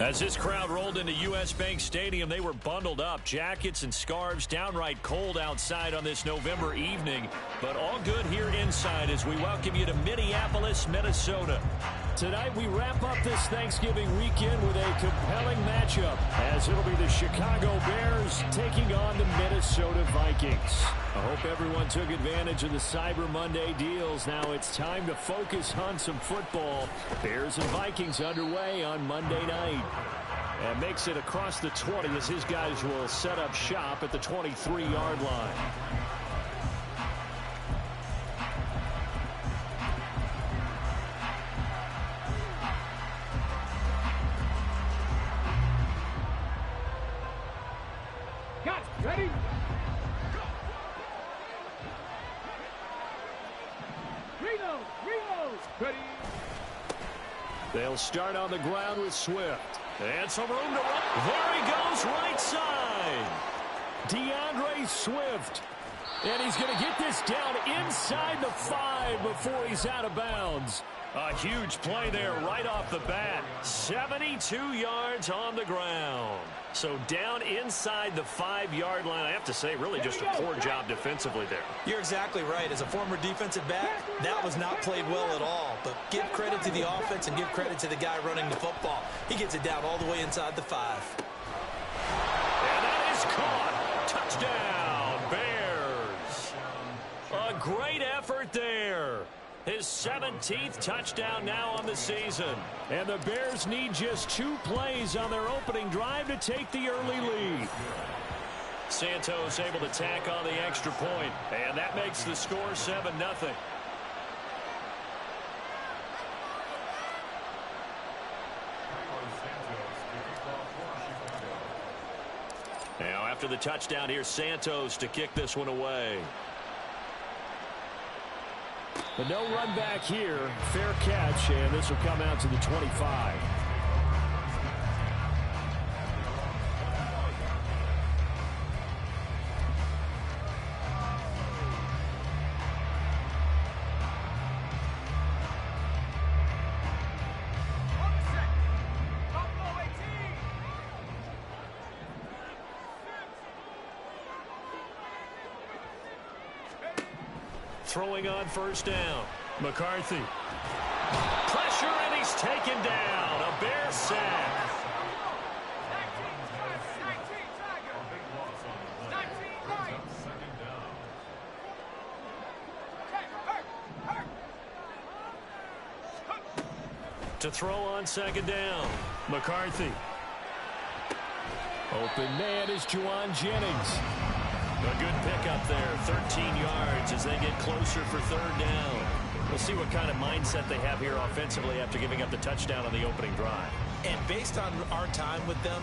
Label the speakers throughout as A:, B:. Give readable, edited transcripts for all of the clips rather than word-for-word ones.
A: As this crowd rolled into U.S. Bank Stadium, they were bundled up, jackets and scarves, downright cold outside on this November evening, but all good here inside as we welcome you to Minneapolis, Minnesota. Tonight we wrap up this Thanksgiving weekend with a compelling matchup, as it'll be the Chicago Bears taking on the Minnesota Vikings. I hope everyone took advantage of the Cyber Monday deals. Now it's time to focus on some football. Bears and Vikings underway on Monday night. And makes it across the 20 as his guys will set up shop at the 23-yard line.
B: Ready? Reload. Ready.
A: They'll start on the ground with Swift. And some room to run. There he goes, right side. DeAndre Swift. And he's going to get this down inside the 5 before he's out of bounds. A huge play there right off the bat. 72 yards on the ground. So down inside the 5-yard line. I have to say, really just a poor job defensively there.
C: You're exactly right. As a former defensive back, that was not played well at all. But give credit to the offense and give credit to the guy running the football. He gets it down all the way inside the 5.
A: And that is caught. Touchdown, Bears. A great effort there. His 17th touchdown now on the season. And the Bears need just 2 plays on their opening drive to take the early lead. Santos able to tack on the extra point. And that makes the score 7-0. Now after the touchdown, here's Santos to kick this one away. But no run back here. Fair catch, and this will come out to the 25. Throwing on first down. McCarthy. Pressure, and he's taken down. A Bear sack. To throw on second down. McCarthy. Open man is Juwan Jennings. A good pickup there, 13 yards as they get closer for third down. We'll see what kind of mindset they have here offensively after giving up the touchdown on the opening drive.
C: And based on our time with them,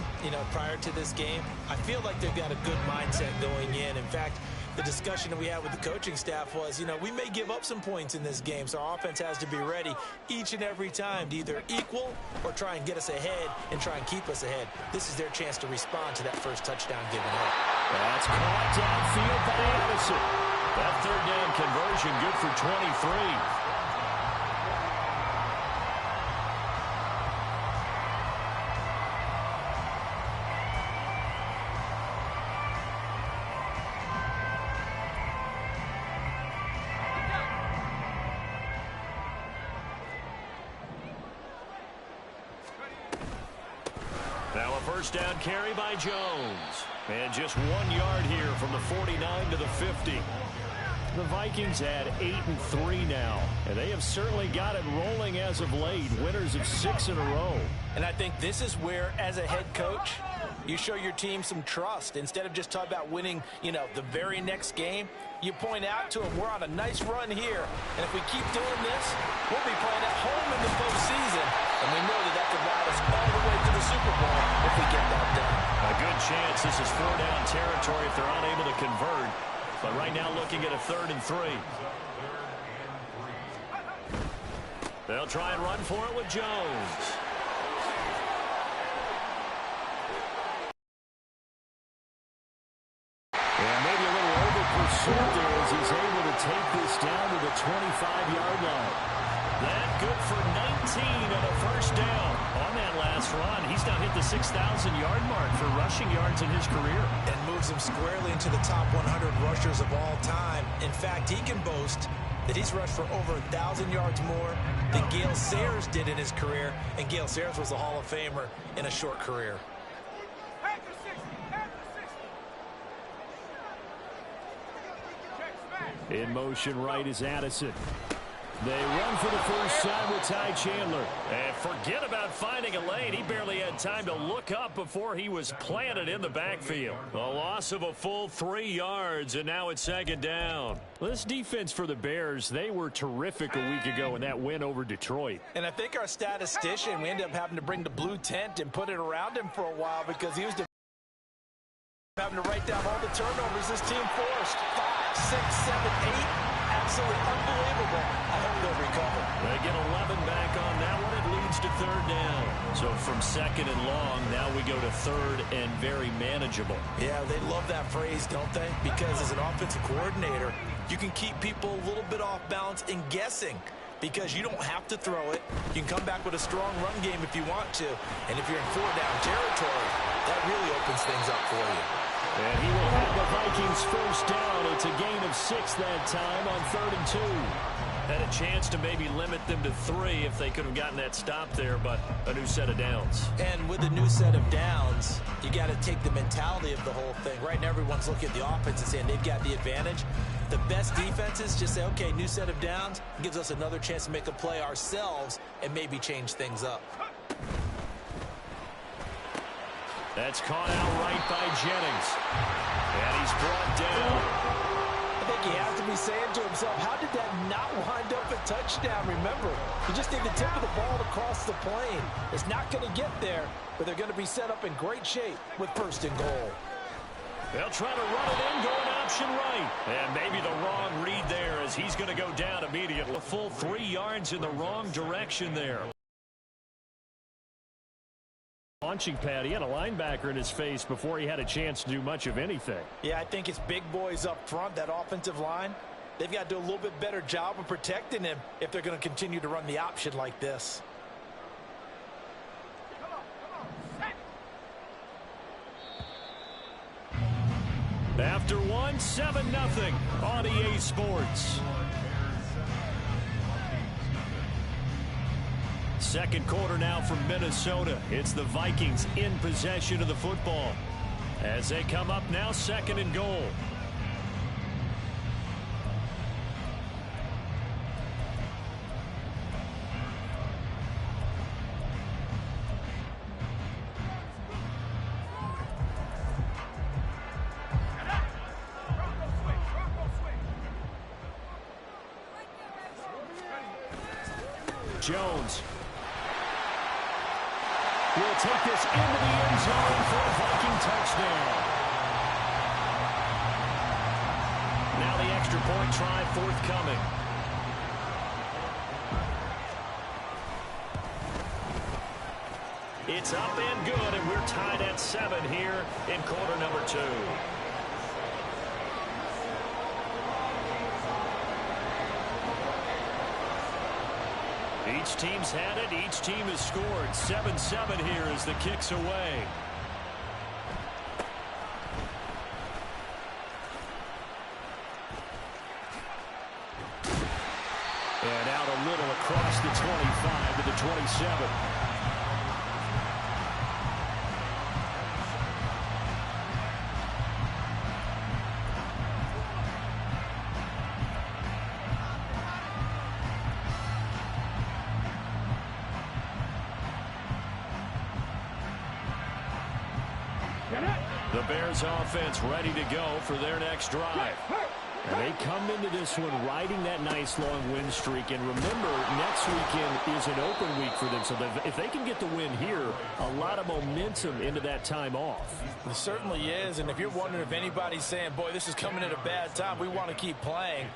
C: prior to this game, I feel like they've got a good mindset going in. In fact, the discussion that we had with the coaching staff was, we may give up some points in this game, so our offense has to be ready each and every time to either equal or try and get us ahead and try and keep us ahead. This is their chance to respond to that first touchdown given up.
A: That's caught downfield by Addison. That third down conversion good for 23. Now a first down carry by Jones. And just 1 yard here from the 49 to the 50. The Vikings had 8-3 now, and they have certainly got it rolling as of late. Winners of 6 in a row.
C: And I think this is where, as a head coach, you show your team some trust. Instead of just talking about winning, the very next game, you point out to them, we're on a nice run here. And if we keep doing this, we'll be playing at home in the postseason. And we know that could ride us all the way to the Super Bowl if we get that done.
A: A good chance this is 4-down territory if they're unable to convert. But right now looking at a 3rd and 3. They'll try and run for it with Jones. And maybe a little over pursuit there as he's able to take this down to the 25-yard line. That good for 19 on a first down. On that last run, he's now hit the 6,000-yard mark for rushing yards in his career.
C: And moves him squarely into the top 100 rushers of all time. In fact, he can boast that he's rushed for over 1,000 yards more than Gale Sayers did in his career. And Gale Sayers was a Hall of Famer in a short career.
A: In motion right is Addison. They run for the first time with Ty Chandler. And forget about finding a lane. He barely had time to look up before he was planted in the backfield. A loss of a full 3 yards, and now it's second down. Well, this defense for the Bears, they were terrific a week ago in that win over Detroit.
C: And I think our statistician, we ended up having to bring the blue tent and put it around him for a while because he was having to write down all the turnovers this team forced. 5, 6, 7, 8. Absolutely unbelievable. I hope they'll recover.
A: They get 11 back on that one. It leads to third down. So from second and long, now we go to third and very manageable.
C: Yeah, they love that phrase, don't they? Because as an offensive coordinator, you can keep people a little bit off balance and guessing. Because you don't have to throw it. You can come back with a strong run game if you want to. And if you're in 4-down territory, that really opens things up for you.
A: And he will have the Vikings first down. It's a gain of 6 that time on 3rd and 2. Had a chance to maybe limit them to 3 if they could have gotten that stop there, but a new set of downs.
C: And with a new set of downs, you got to take the mentality of the whole thing. Right now, everyone's looking at the offense and saying they've got the advantage. The best defenses just say, okay, new set of downs. Gives us another chance to make a play ourselves and maybe change things up.
A: That's caught out right by Jennings. And he's brought down.
C: I think he has to be saying to himself, how did that not wind up a touchdown? Remember, you just need the tip of the ball to cross the plane. It's not going to get there, but they're going to be set up in great shape with 1st and goal.
A: They'll try to run it in, going option right. And maybe the wrong read there as he's going to go down immediately. A full 3 yards in the wrong direction there. Launching pad. He had a linebacker in his face before he had a chance to do much of anything.
C: Yeah, I think it's big boys up front, that offensive line. They've got to do a little bit better job of protecting him if they're going to continue to run the option like this.
A: After one, 7-0 on EA Sports. Second quarter now from Minnesota. It's the Vikings in possession of the football as they come up now 2nd and goal. Jones will take this into the end zone for a Viking touchdown. Now the extra point try forthcoming. It's up and good, and we're tied at 7 here in quarter number 2. Each team's had it. Each team has scored. 7-7 here as the kick's away. And out a little across the 25 to the 27. The Bears offense ready to go for their next drive. And they come into this one riding that nice long win streak. And remember, next weekend is an open week for them. So if they can get the win here, a lot of momentum into that time off.
C: It certainly is. And if you're wondering if anybody's saying, boy, this is coming at a bad time, we want to keep playing,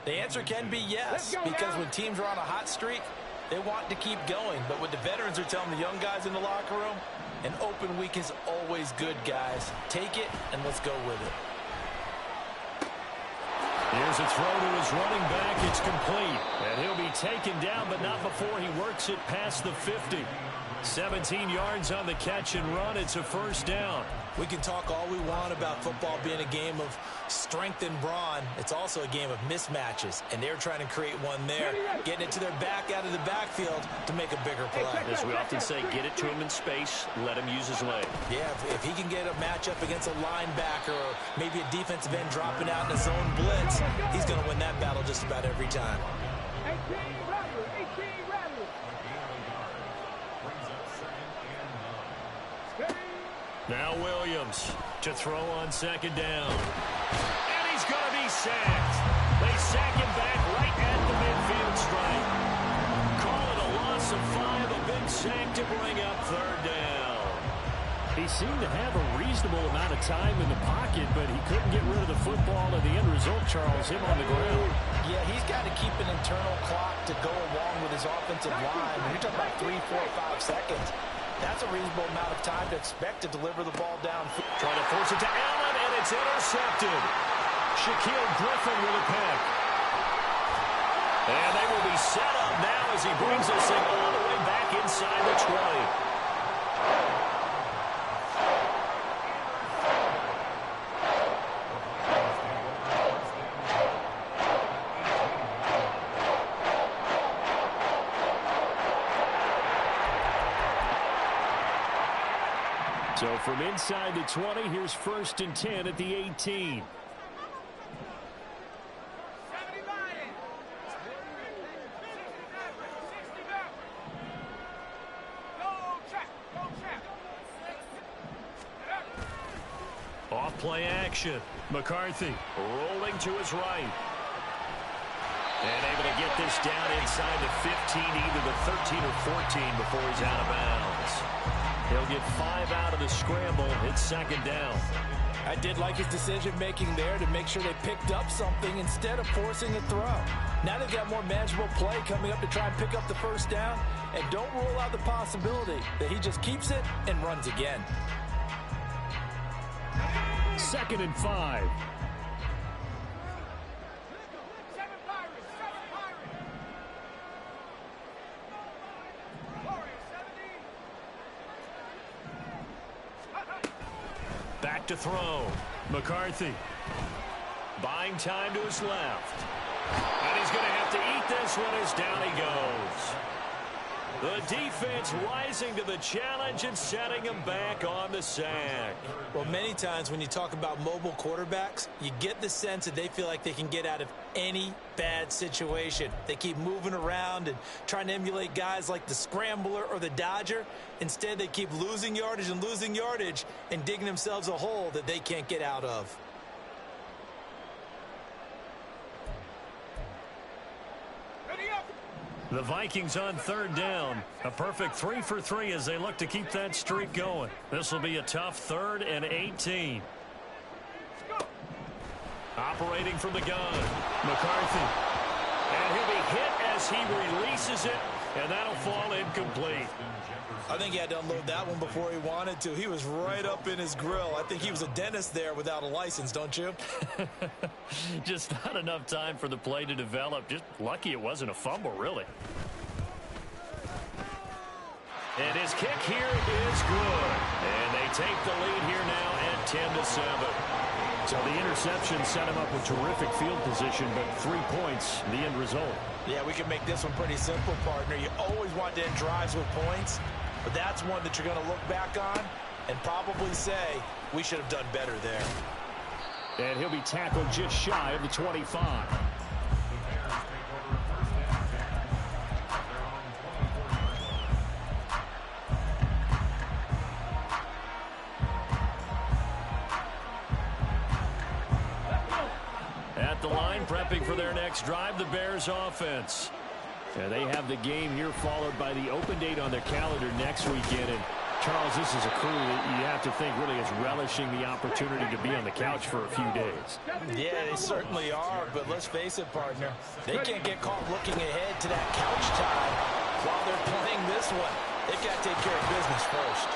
C: the answer can be yes. Because when teams are on a hot streak, they want to keep going. But what the veterans are telling the young guys in the locker room, an open week is always good, guys. Take it, and let's go with it.
A: Here's a throw to his running back. It's complete. And he'll be taken down, but not before he works it past the 50. 17 yards on the catch and run. It's a first down.
C: We can talk all we want about football being a game of strength and brawn. It's also a game of mismatches, and they're trying to create one there, getting it to their back out of the backfield to make a bigger play.
A: As we often say, get it to him in space, let him use his leg.
C: Yeah, if he can get a matchup against a linebacker or maybe a defensive end dropping out in a zone blitz, he's going to win that battle just about every time.
B: 18 rattlers, 18 rattlers.
A: Now Williams to throw on second down. And he's going to be sacked. They sack him back right at the midfield stripe. Call it a loss of 5, a big sack to bring up third down. He seemed to have a reasonable amount of time in the pocket, but he couldn't get rid of the football, and the end result, Charles, him on the ground.
C: Yeah, he's got to keep an internal clock to go along with his offensive line. When you're talking about 3, 4, 5 seconds, that's a reasonable amount of time to expect to deliver the ball down.
A: Trying to force it to Allen, and it's intercepted. Shaquille Griffin with a pick. And they will be set up now as he brings this thing all the way back inside the 20. So from inside the 20, here's 1st and 10 at the 18. Off play action. McCarthy rolling to his right. And able to get this down inside the 15, either the 13 or 14 before he's out of bounds. He'll get 5 out of the scramble. It's second down.
C: I did like his decision-making there to make sure they picked up something instead of forcing a throw. Now they've got more manageable play coming up to try and pick up the first down. And don't rule out the possibility that he just keeps it and runs again.
A: 2nd and 5. Back to throw. McCarthy. Buying time to his left. And he's going to have to eat this one as down he goes. The defense rising to the challenge and setting him back on the sack.
C: Well, many times when you talk about mobile quarterbacks, you get the sense that they feel like they can get out of any bad situation. They keep moving around and trying to emulate guys like the Scrambler or the Dodger. Instead, they keep losing yardage and digging themselves a hole that they can't get out of.
A: The Vikings on 3rd down. A perfect 3 for 3 as they look to keep that streak going. This will be a tough 3rd and 18. Operating from the gun. McCarthy. And he'll be hit as he releases it, and that'll fall incomplete.
C: I think he had to unload that one before he wanted to. He was right up in his grill. I think he was a dentist there without a license, don't you?
A: Just not enough time for the play to develop. Just lucky it wasn't a fumble, really. And his kick here is good. And they take the lead here now at 10-7. So the interception set him up with terrific field position, but 3 points, the end result.
C: Yeah, we can make this one pretty simple, partner. You always want to end drives with points, but that's one that you're going to look back on and probably say, we should have done better there.
A: And he'll be tackled just shy of the 25. At the line, prepping for their next drive, the Bears offense. And they have the game here followed by the open date on their calendar next weekend. And Charles, this is a crew that you have to think really is relishing the opportunity to be on the couch for a few days.
C: Yeah, they certainly are, but let's face it, partner. They can't get caught looking ahead to that couch time while they're playing this one. They've got to take care of business first.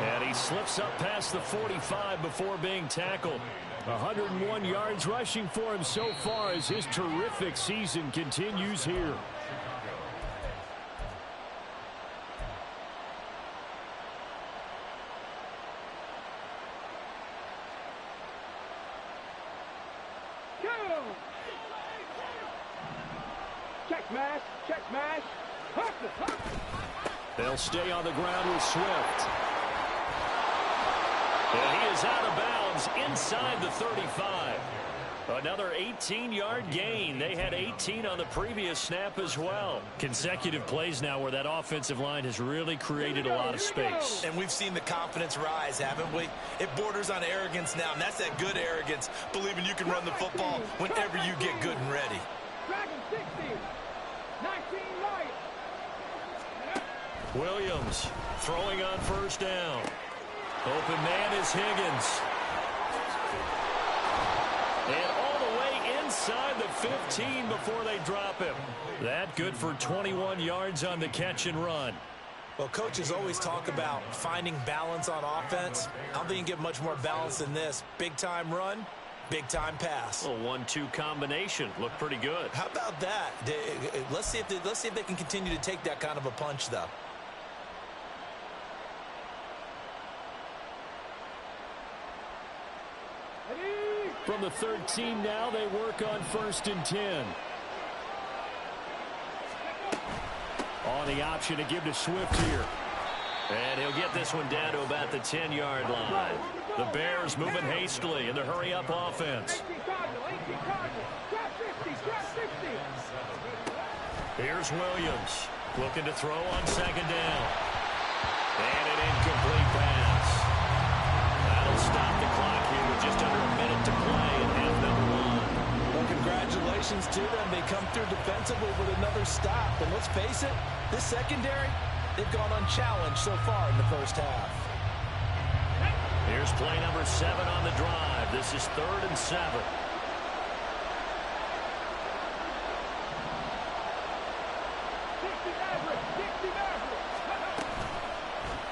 A: And he slips up past the 45 before being tackled.
D: 101 yards rushing for him so far as his terrific season continues here.
B: Check smash, check smash. Hustle.
A: They'll stay on the ground with Swift. And he is out of bounds inside the 35. Another 18-yard gain. They had 18 on the previous snap as well. Consecutive plays now where that offensive line has really created a lot of space.
C: And we've seen the confidence rise, haven't we? It borders on arrogance now, and that's that good arrogance, believing you can run the football whenever you get good and ready.
B: Dragon 60. 19 right.
A: Williams throwing on first down. Open man is Higgins. And all the way inside the 15 before they drop him. That good for 21 yards on the catch and run.
C: Well, coaches always talk about finding balance on offense. I don't think you can get much more balance than this. Big-time run, big-time pass.
A: A 1-2 combination. Looked pretty good.
C: How about that? Let's see if they can continue to take that kind of a punch, though.
D: From the 13 now, they work on 1st and 10. On the option to give to Swift here.
A: And he'll get this one down to about the 10-yard line. The Bears moving hastily in the hurry-up offense.
B: 18 Cardinal. Drop 50, drop 50.
A: Here's Williams looking to throw on second down. And an incomplete pass. That'll stop the clock here with just under a minute to play in half number one.
C: Well, congratulations to them. They come through defensively with another stop. And let's face it, this secondary, they've gone unchallenged so far in the first half.
A: Here's play number 7 on the drive. This is 3rd and 7.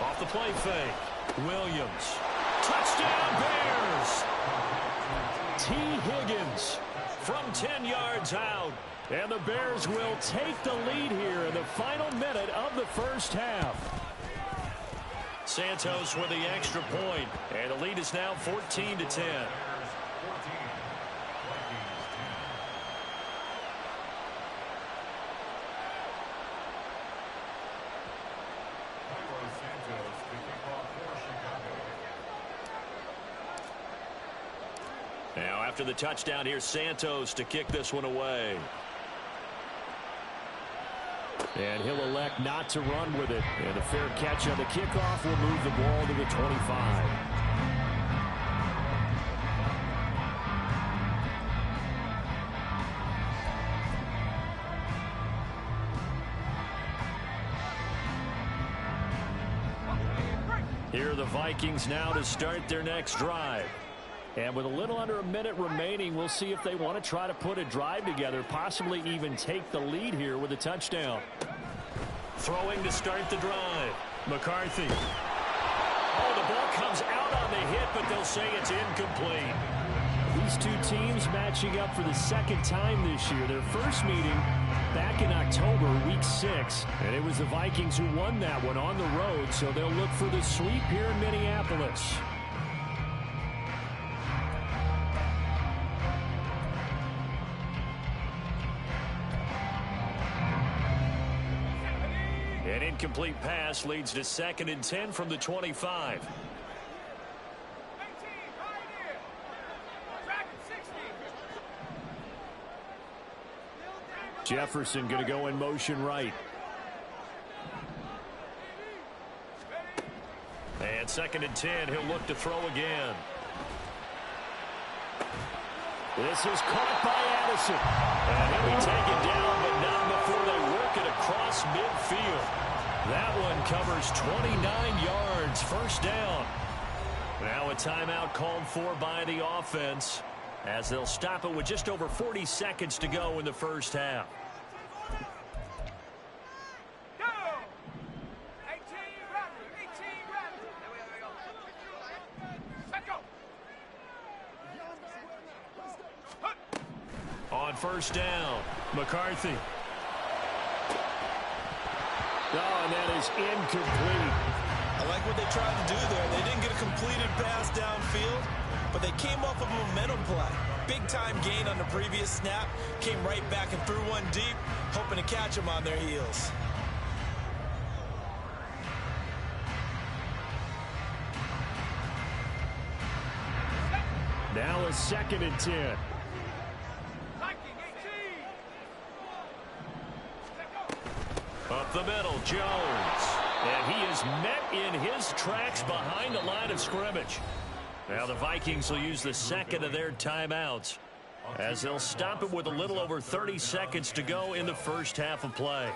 A: Off the play fake. Williams. Touchdown Bears!
D: T. Higgins
A: From 10 yards out.
D: And the Bears will take the lead here in the final minute of the first half.
A: Santos with the extra point. And the lead is now 14-10. Now after the touchdown, here's Santos to kick this one away.
D: And he'll elect not to run with it. And a fair catch on the kickoff will move the ball to the 25. Here are the Vikings now to start their next drive. And with a little under a minute remaining, we'll see if they want to try to put a drive together, possibly even take the lead here with a touchdown.
A: Throwing to start the drive. McCarthy. Oh, the ball comes out on the hit, but they'll say it's incomplete.
D: These two teams matching up for the second time this year. Their first meeting back in October, week 6. And it was the Vikings who won that one on the road, so they'll look for the sweep here in Minneapolis.
A: An incomplete pass leads to 2nd and 10 from the 25.
D: Jefferson going to go in motion right.
A: And 2nd and 10, he'll look to throw again.
D: This is caught by Addison.
A: And he'll be taken down, but not before they work it across midfield. That one covers 29 yards, first down. Now a timeout called for by the offense as they'll stop it with just over 40 seconds to go in the first half. first down. McCarthy.
D: Oh, and that is incomplete.
C: I like what they tried to do there. They didn't get a completed pass downfield, but they came off of a momentum play. Big-time gain on the previous snap. Came right back and threw one deep, hoping to catch them on their heels.
D: Now a 2nd and 10.
A: Up the middle, Jones. And he is met in his tracks behind the line of scrimmage. Now the Vikings will use the second of their timeouts as they'll stop it with a little over 30 seconds to go in the first half of play.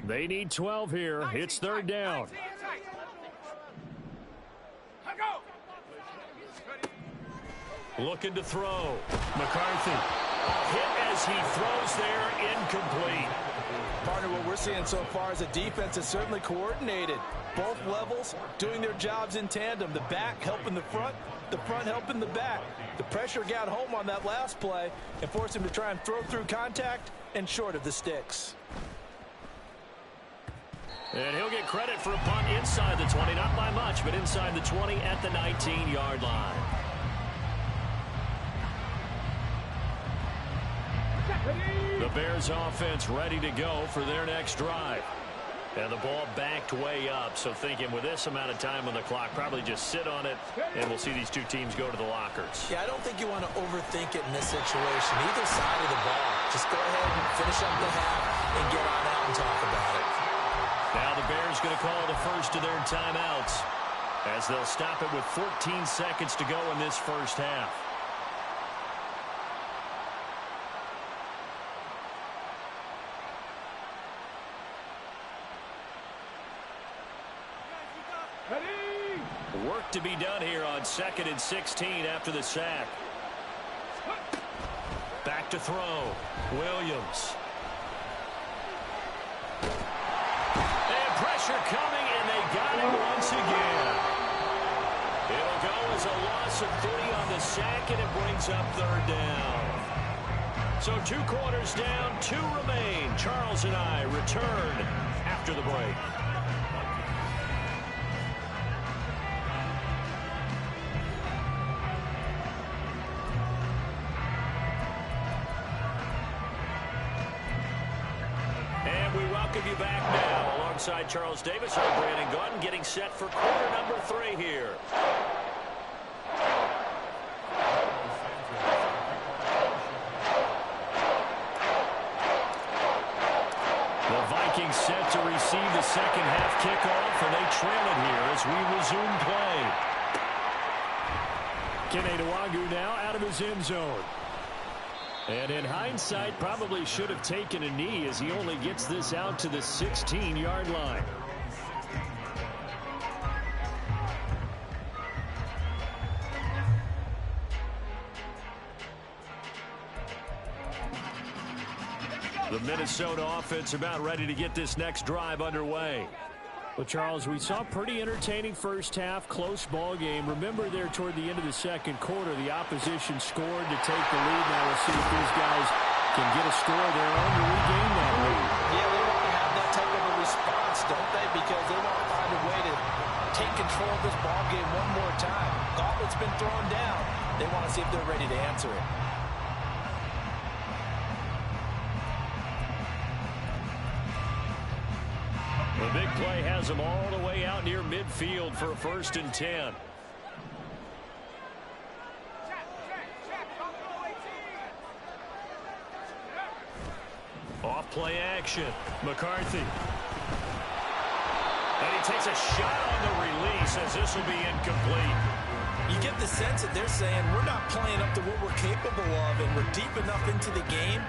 D: They need 12 here. It's 3rd down.
A: Looking to throw. McCarthy. Hit as he throws there, incomplete.
C: Partner, what we're seeing so far is the defense is certainly coordinated. Both levels doing their jobs in tandem. The back helping the front helping the back. The pressure got home on that last play and forced him to try and throw through contact and short of the sticks.
A: And he'll get credit for a punt inside the 20, not by much, but inside the 20 at the 19-yard line. The Bears offense ready to go for their next drive. And the ball backed way up, so thinking with this amount of time on the clock, probably just sit on it, and we'll see these two teams go to the lockers.
C: Yeah, I don't think you want to overthink it in this situation. Either side of the ball. Just go ahead and finish up the half and get on out and talk about it.
A: Now the Bears going to call the first of their timeouts as they'll stop it with 14 seconds to go in this first half. Work to be done here on 2nd and 16 after the sack. Back to throw. Williams. And pressure coming, and they got him once again. It'll go as a loss of 3 on the sack, and it brings up 3rd down. So 2 quarters down, 2 remain. Charles and I return after the break. You back now alongside Charles Davis and Brandon Gordon getting set for quarter number 3 here. The Vikings set to receive the second half kickoff, and they trail it here as we resume play.
D: Kene Nwangwu now out of his end zone. And in hindsight, probably should have taken a knee as he only gets this out to the 16-yard line. The Minnesota offense about ready to get this next drive underway. Well, Charles, we saw a pretty entertaining first half, close ball game. Remember there toward the end of the second quarter, the opposition scored to take the lead. Now we'll see if these guys can get a score of their own to regain that lead.
C: Yeah, they want to have that type of a response, don't they? Because they want to find a way to take control of this ball game one more time. Gauntlet's been thrown down. They want to see if they're ready to answer it.
A: The big play has them all the way out near midfield for a 1st and 10. Off play action. McCarthy. And he takes a shot on the release as this will be incomplete.
C: You get the sense that they're saying we're not playing up to what we're capable of, and we're deep enough into the game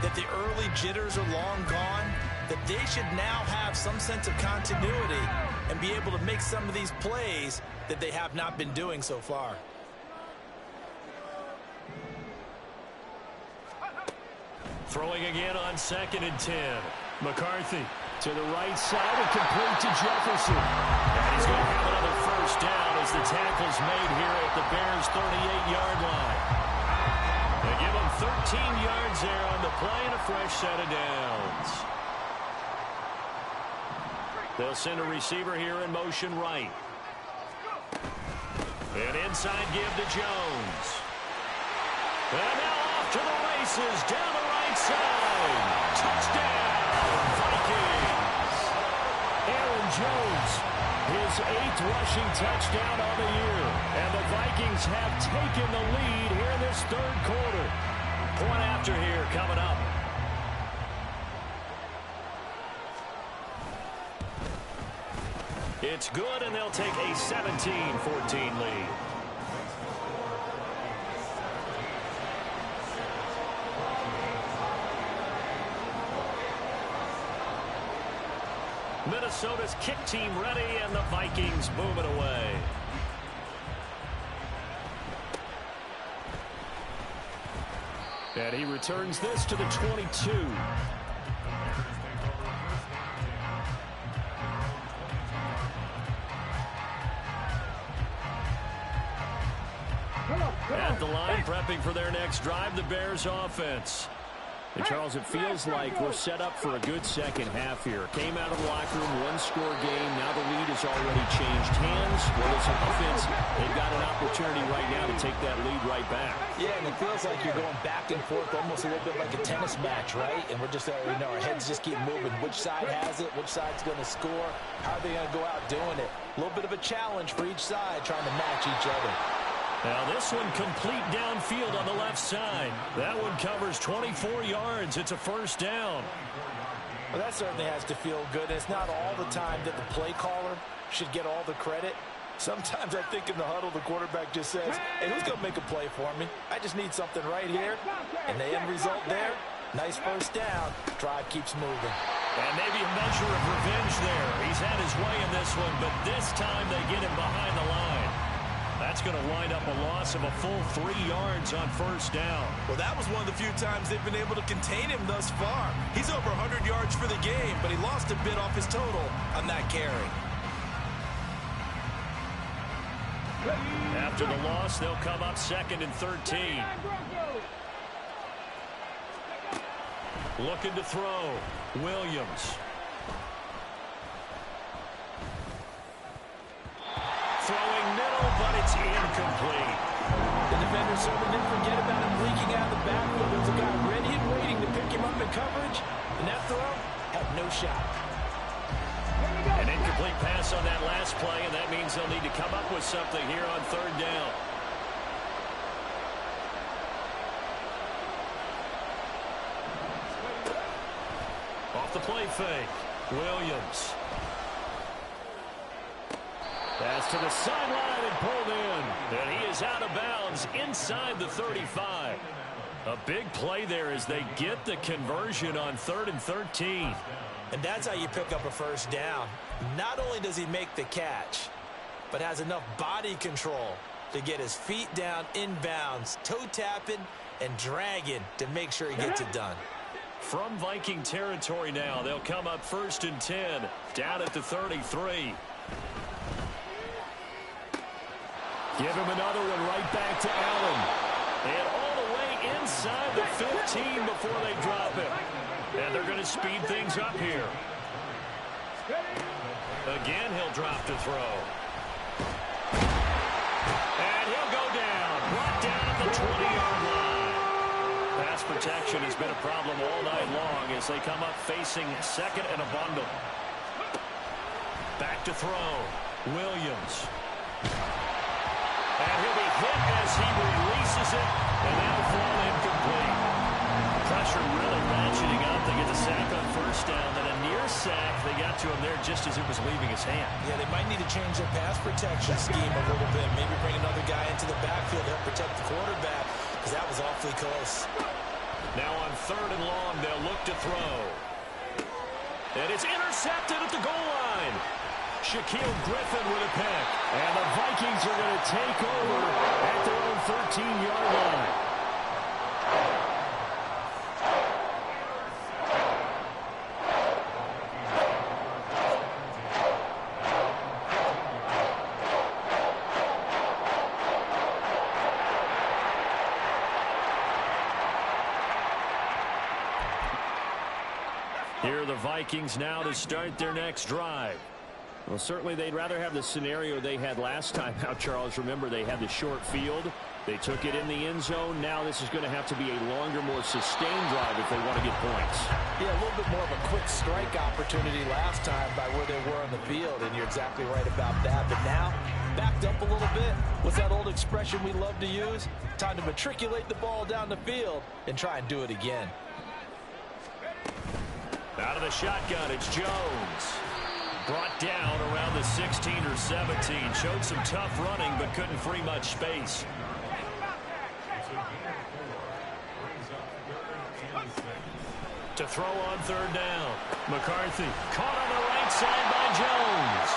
C: that the early jitters are long gone, that they should now have some sense of continuity and be able to make some of these plays that they have not been doing so far.
A: Throwing again on 2nd and 10.
D: McCarthy to the right side and complete to Jefferson.
A: And he's going to have another first down as the tackle's made here at the Bears' 38-yard line. They give him 13 yards there on the play and a fresh set of downs. They'll send a receiver here in motion right. An inside give to Jones. And now off to the races down the right side. Touchdown, Vikings.
D: Aaron Jones, his 8th rushing touchdown on the year. And the Vikings have taken the lead here in this 3rd quarter.
A: Point after here coming up. It's good, and they'll take a 17-14 lead. Minnesota's kick team ready, and the Vikings move it away.
D: And he returns this to the 22.
A: At the line, prepping for their next drive, the Bears offense.
D: And Charles, it feels like we're set up for a good second half here. Came out of the locker room, 1-score game. Now the lead has already changed hands. Well, it's an offense. They've got an opportunity right now to take that lead right back.
C: Yeah, and it feels like you're going back and forth, almost a little bit like a tennis match, right? And we're just, our heads just keep moving. Which side has it? Which side's going to score? How are they going to go out doing it? A little bit of a challenge for each side, trying to match each other.
A: Now this one complete downfield on the left side. That one covers 24 yards. It's a first down.
C: Well, that certainly has to feel good. It's not all the time that the play caller should get all the credit. Sometimes I think in the huddle, the quarterback just says, hey, who's going to make a play for me? I just need something right here. And the end result there, nice first down. Drive keeps moving.
A: And maybe a measure of revenge there. He's had his way in this one, but this time they get him behind the line. That's going to wind up a loss of a full 3 yards on first down.
C: Well, that was one of the few times they've been able to contain him thus far. He's over 100 yards for the game, but he lost a bit off his total on that carry.
A: After the loss, they'll come up 2nd and 13. Looking to throw. Williams. Throwing middle, but it's incomplete.
C: The defender certainly didn't forget about him leaking out of the backfield. There was a guy ready and waiting to pick him up in coverage, and that throw had no shot.
A: An incomplete pass on that last play, and that means they'll need to come up with something here on 3rd down. Off the play fake, Williams. Pass to the sideline and pulled in. And he is out of bounds inside the 35. A big play there as they get the conversion on 3rd and 13.
C: And that's how you pick up a first down. Not only does he make the catch, but has enough body control to get his feet down inbounds, toe tapping and dragging to make sure he gets it done.
A: From Viking territory now, they'll come up 1st and 10, down at the 33.
D: Give him another one right back to Allen.
A: And all the way inside the 15 before they drop him. And they're going to speed things up here. Again, he'll drop to throw. And he'll go down. Brought down at the 20-yard line. Pass protection has been a problem all night long as they come up facing 2nd and a bundle. Back to throw. Williams. And he'll be hit as he releases it, and that'll fall incomplete. Pressure really ratcheting up. They get the sack on first down, then a near sack. They got to him there just as it was leaving his hand.
C: Yeah, they might need to change their pass protection scheme a little bit. Maybe bring another guy into the backfield to help protect the quarterback, because that was awfully close.
A: Now on 3rd and long, they'll look to throw. And it's intercepted at the goal line. Shaquille Griffin with a pick. And the Vikings are going to take over at their own 13-yard line. Vikings now to start their next drive.
D: Well, certainly they'd rather have the scenario they had last time out, Charles. Remember, they had the short field. They took it in the end zone. Now this is going to have to be a longer, more sustained drive if they want to get points.
C: Yeah, a little bit more of a quick strike opportunity last time by where they were on the field, and you're exactly right about that. But now, backed up a little bit. What's that old expression we love to use? Time to matriculate the ball down the field and try and do it again.
A: Out of the shotgun, it's Jones. Brought down around the 16 or 17. Showed some tough running, but couldn't free much space. To throw on third down. McCarthy caught on the right side by Jones.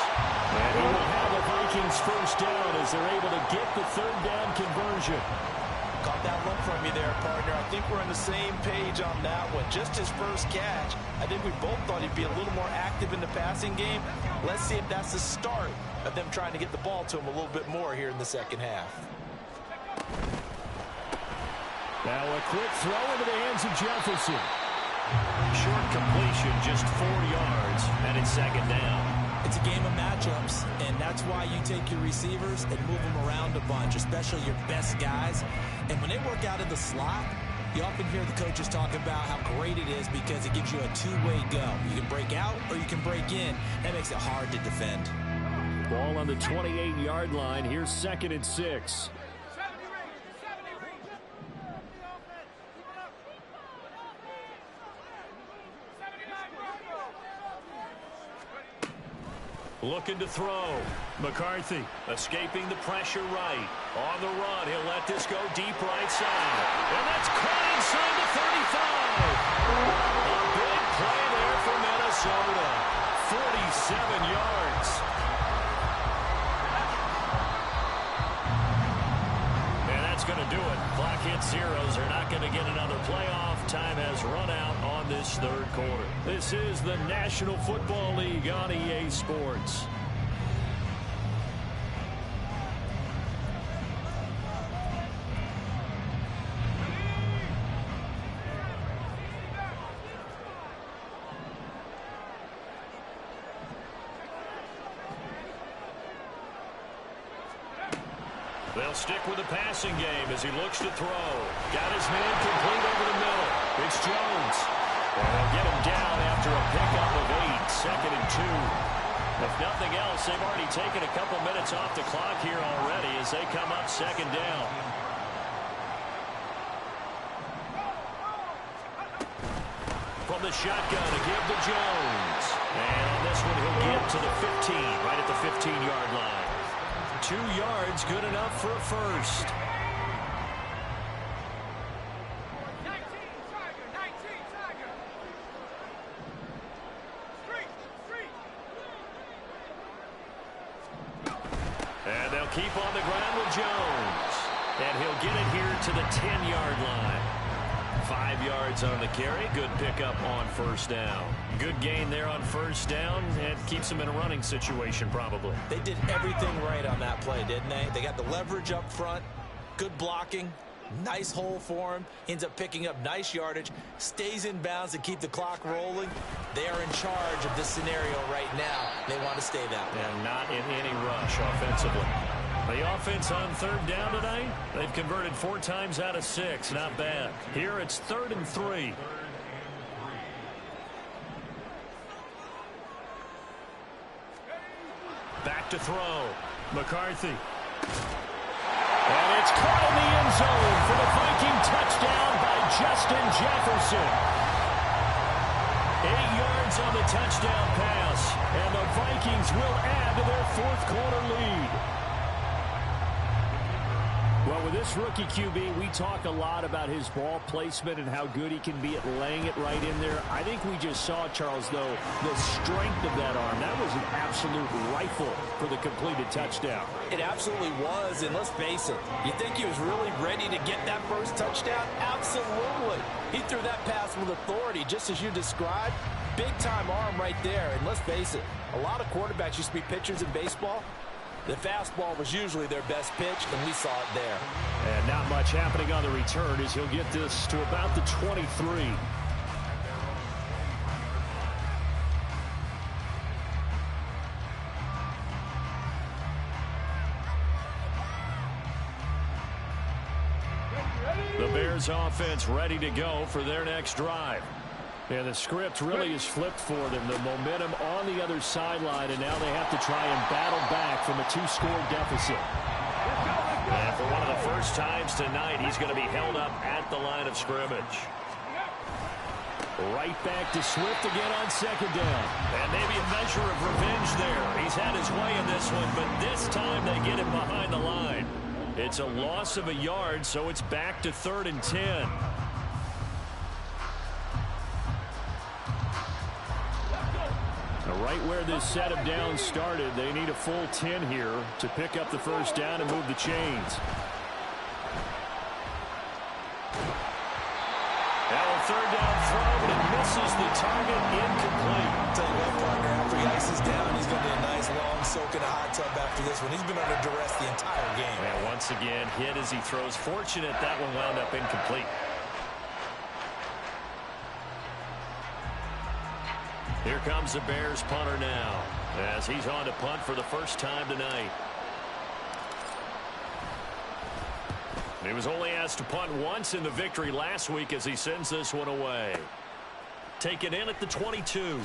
A: And he will have the Vikings first down as they're able to get the third down conversion.
C: Caught that look from you there, partner. I think we're on the same page on that one. Just his first catch. I think we both thought he'd be a little more active in the passing game. Let's see if that's the start of them trying to get the ball to him a little bit more here in the second half.
D: Now a quick throw into the hands of Jefferson.
A: Short completion, just 4 yards, and it's second down.
C: It's a game of matchups, and that's why you take your receivers and move them around a bunch, especially your best guys. And when they work out in the slot, you often hear the coaches talk about how great it is because it gives you a two-way go. You can break out or you can break in. That makes it hard to defend.
D: Ball on the 28-yard line. Here's 2nd and 6.
A: Looking to throw. McCarthy escaping the pressure right. On the run, he'll let this go deep right side. And that's caught inside the 35. A big play there for Minnesota. 47 yards. And that's going to do it. Clock hits zeros. They're not going to get another playoff. Time has run out on this third quarter. This is the National Football League on EA Sports. They'll stick with the passing game as he looks to throw. Got his man complete over the middle. It's Jones. And they'll get him down after a pickup of 8. 2nd and 2. If nothing else, they've already taken a couple minutes off the clock here already as they come up 2nd down. From the shotgun, a give to Jones. And on this one, he'll get to the 15, right at the 15-yard line. 2 yards, good enough for a first. And they'll keep on the ground with Jones. And he'll get it here to the 10-yard line. 5 yards on the carry. Good pickup on first down. Good gain there on first down, and keeps him in a running situation probably.
C: They did everything right on that play, didn't they? They got the leverage up front, good blocking, nice hole for him, ends up picking up nice yardage, stays in bounds to keep the clock rolling. They are in charge of this scenario right now. They want to stay that way.
A: And not in any rush offensively. The offense on third down tonight, they've converted 4 times out of 6. Not bad. Here it's 3rd and 3. Back to throw. McCarthy. And it's caught in the end zone for the Viking touchdown by Justin Jefferson. 8 yards on the touchdown pass, and the Vikings will add to their 4th quarter lead.
D: Well, with this rookie QB, we talk a lot about his ball placement and how good he can be at laying it right in there. I think we just saw, Charles, though, the strength of that arm. That was an absolute rifle for the completed touchdown.
C: It absolutely was, and let's face it, you think he was really ready to get that first touchdown? Absolutely. He threw that pass with authority, just as you described. Big-time arm right there, and let's face it, a lot of quarterbacks used to be pitchers in baseball. The fastball was usually their best pitch, and we saw it there.
D: And not much happening on the return as he'll get this to about the 23.
A: Bears offense ready to go for their next drive.
D: And the script really is flipped for them. The momentum on the other sideline, and now they have to try and battle back from a 2-score deficit.
A: And for one of the first times tonight, he's going to be held up at the line of scrimmage.
D: Right back to Swift again on second down.
A: And maybe a measure of revenge there. He's had his way in this one, but this time they get him behind the line. It's a loss of a yard, so it's back to 3rd and 10.
D: Right where this set of downs started, they need a full 10 here to pick up the first down and move the chains.
A: Now a 3rd down throw, but it misses the target, incomplete.
C: Tell you what, partner, after he ices down, he's going to be a nice long soak in a hot tub after this one. He's been under duress the entire game.
A: And once again, hit as he throws. Fortunate that one wound up incomplete. Here comes the Bears punter now, as he's on to punt for the first time tonight. He was only asked to punt once in the victory last week as he sends this one away. Taken in at the 22.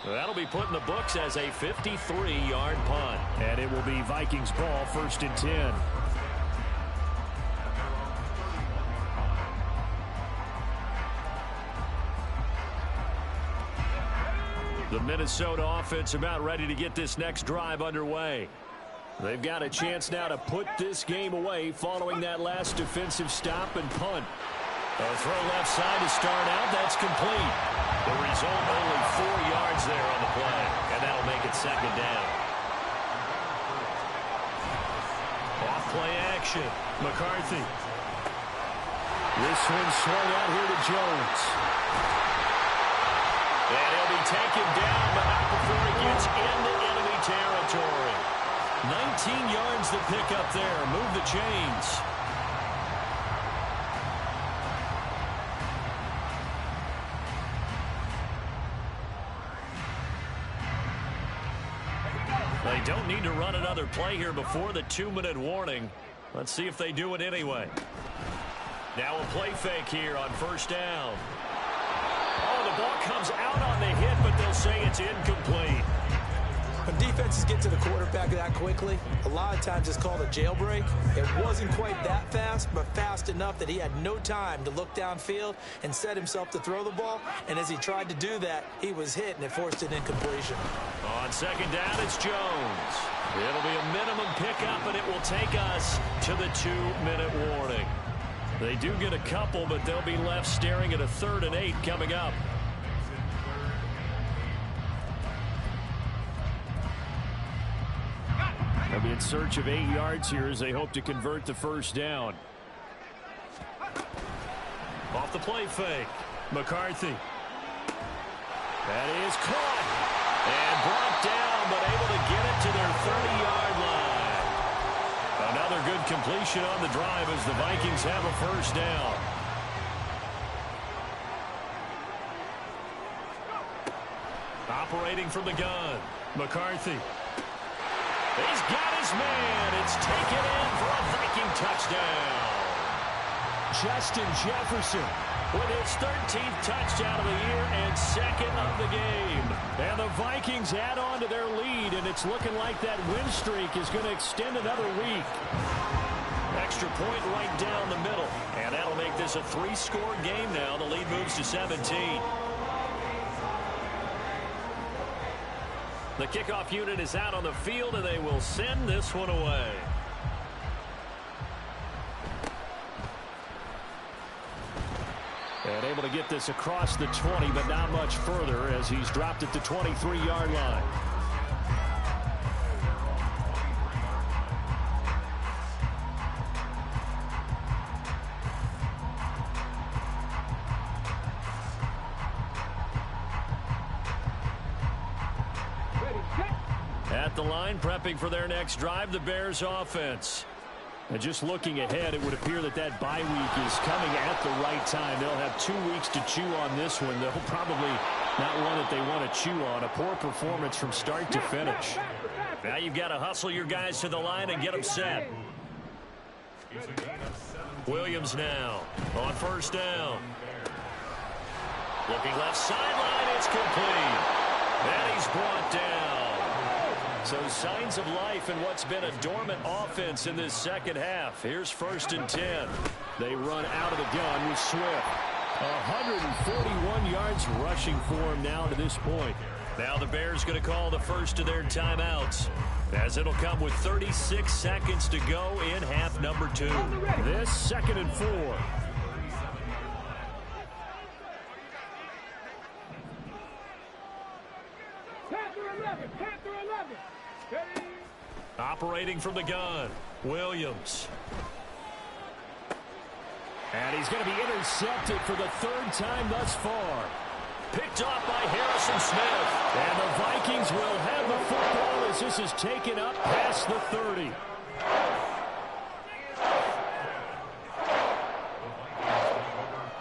A: That'll be put in the books as a 53-yard punt.
D: And it will be Vikings ball, 1st and 10.
A: The Minnesota offense about ready to get this next drive underway.
D: They've got a chance now to put this game away following that last defensive stop and punt.
A: A throw left side to start out. That's complete. The result, only 4 yards there on the play, and that'll make it 2nd down. Off play action. McCarthy.
D: This one swung out here to Jones.
A: And he'll be taken down, but not before he gets into enemy territory. 19 yards to pick up there. Move the chains. They don't need to run another play here before the 2-minute warning. Let's see if they do it anyway. Now a play fake here on 1st down. Oh, the ball comes out on the hit, but they'll say it's incomplete.
C: When defenses get to the quarterback that quickly, a lot of times it's called a jailbreak. It wasn't quite that fast, but fast enough that he had no time to look downfield and set himself to throw the ball. And as he tried to do that, he was hit, and it forced an incompletion.
A: On 2nd down, it's Jones. It'll be a minimum pickup, and it will take us to the 2-minute warning. They do get a couple, but they'll be left staring at a 3rd and 8 coming up.
D: They'll be in search of 8 yards here as they hope to convert the first down.
A: Off the play fake. McCarthy.
D: That is caught.
A: And brought down, but able to get it to their 30-yard line. Another good completion on the drive as the Vikings have a first down. Operating from the gun. McCarthy. He's got his man. It's taken in for a Viking touchdown.
D: Justin Jefferson
A: with his 13th touchdown of the year and 2nd of the game.
D: And the Vikings add on to their lead, and it's looking like that win streak is going to extend another week.
A: Extra point right down the middle. And that'll make this a 3-score game now. The lead moves to 17. The kickoff unit is out on the field, and they will send this one away.
D: And able to get this across the 20, but not much further as he's dropped at the 23-yard line.
A: At the line, prepping for their next drive, the Bears offense.
D: And just looking ahead, it would appear that that bye week is coming at the right time. They'll have 2 weeks to chew on this one. They'll probably not one that they want to chew on. A poor performance from start to finish.
A: Now you've got to hustle your guys to the line and get them set. Williams now on first down. Looking left sideline, it's complete. And he's brought down. So signs of life in what's been a dormant offense in this second half. Here's 1st and 10.
D: They run out of the gun with Swift. 141 yards rushing for him now to this point.
A: Now the Bears going to call the first of their timeouts, as it'll come with 36 seconds to go in half number 2.
D: This 2nd and 4.
B: Panther 11. Ready?
A: Operating from the gun, Williams.
D: And he's going to be intercepted for the 3rd time thus far.
A: Picked off by Harrison Smith.
D: And the Vikings will have the football as this is taken up past the 30.